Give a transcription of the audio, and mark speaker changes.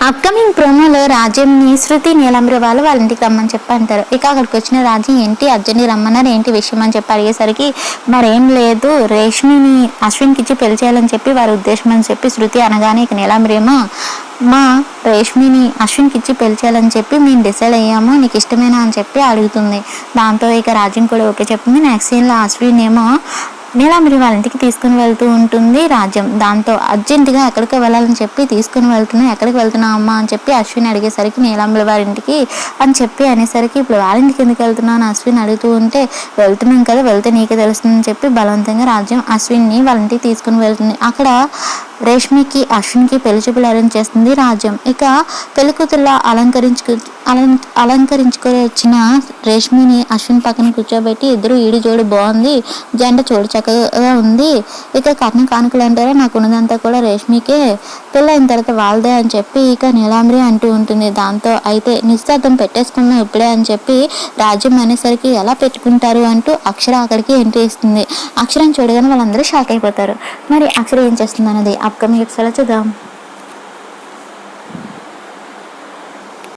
Speaker 1: Upcoming ప్రోమోలో రాజ్యంని శృతి నీలాంబరి వాళ్ళ ఇంటికి రమ్మని చెప్పి అంటారు. ఇక అక్కడికి వచ్చిన రాజ్యం ఏంటి అర్జున్ని రమ్మన్నారు, ఏంటి విషయం అని చెప్పి అడిగేసరికి మరేం లేదు, రేష్మిని అశ్విన్కి ఇచ్చి పెళ్లి చేయాలని చెప్పి వారి ఉద్దేశం అని చెప్పి శృతి అనగానే ఇక నీలాంబరి ఏమో మా రేష్మిని అశ్విన్కి ఇచ్చి పెళ్లి చేయాలని చెప్పి మేము డిసైడ్ అయ్యాము, నీకు ఇష్టమేనా అని చెప్పి అడుగుతుంది. దాంతో ఇక రాజ్యం కూడా ఓకే చెప్పింది. నెక్స్ట్ సీన్లో అశ్విన్ ఏమో నీలాంబరి వాళ్ళ ఇంటికి తీసుకుని వెళ్తూ ఉంటుంది రాజ్యం. దాంతో అర్జెంటుగా ఎక్కడికి వెళ్ళాలని చెప్పి తీసుకుని వెళ్తున్నా, ఎక్కడికి వెళ్తున్నావు అమ్మా అని చెప్పి అశ్విన్ అడిగేసరికి నీలాంబరి వారి ఇంటికి అని చెప్పి అనేసరికి ఇప్పుడు వాళ్ళ ఇంటికి ఎందుకు వెళ్తున్నావు అని అశ్విన్ అడుగుతూ ఉంటే వెళ్తున్నాం కదా, వెళ్తే నీకే తెలుస్తుందని చెప్పి బలవంతంగా రాజ్యం అశ్విన్ని వాళ్ళ ఇంటికి తీసుకుని వెళ్తుంది. అక్కడ రేష్మికి అశ్విన్కి పెళ్లి చూపులు అరేంజ్ చేస్తుంది రాజ్యం. ఇక పెళ్లి కూతుర్లా అలంకరించుకొని వచ్చిన రేష్మిని అశ్విన్ పక్కన కూర్చోబెట్టి ఇద్దరు ఈడి జోడి బాగుంది, జంట చూడు చక్కగా ఉంది, ఇక కట్న కానుకలు అంటారా నాకు ఉన్నదంతా కూడా రేష్మికే, పెళ్ళైన తర్వాత వాళ్ళదే అని చెప్పి ఇక నీలాంబరి అంటూ ఉంటుంది. దాంతో అయితే నిశ్చితార్థం పెట్టేసుకుందాం ఇప్పుడే అని చెప్పి రాజ్యం అనేసరికి ఎలా పెట్టుకుంటారు అంటూ అక్షర అక్కడికి ఎంట్రీ ఇస్తుంది. అక్షరం చూడగానే వాళ్ళందరూ షాక్ అయిపోతారు. మరి అక్షర ఏం చేస్తుంది అన్నది అప్కమింగ్ ఎపిసోడ్లో చూద్దాం.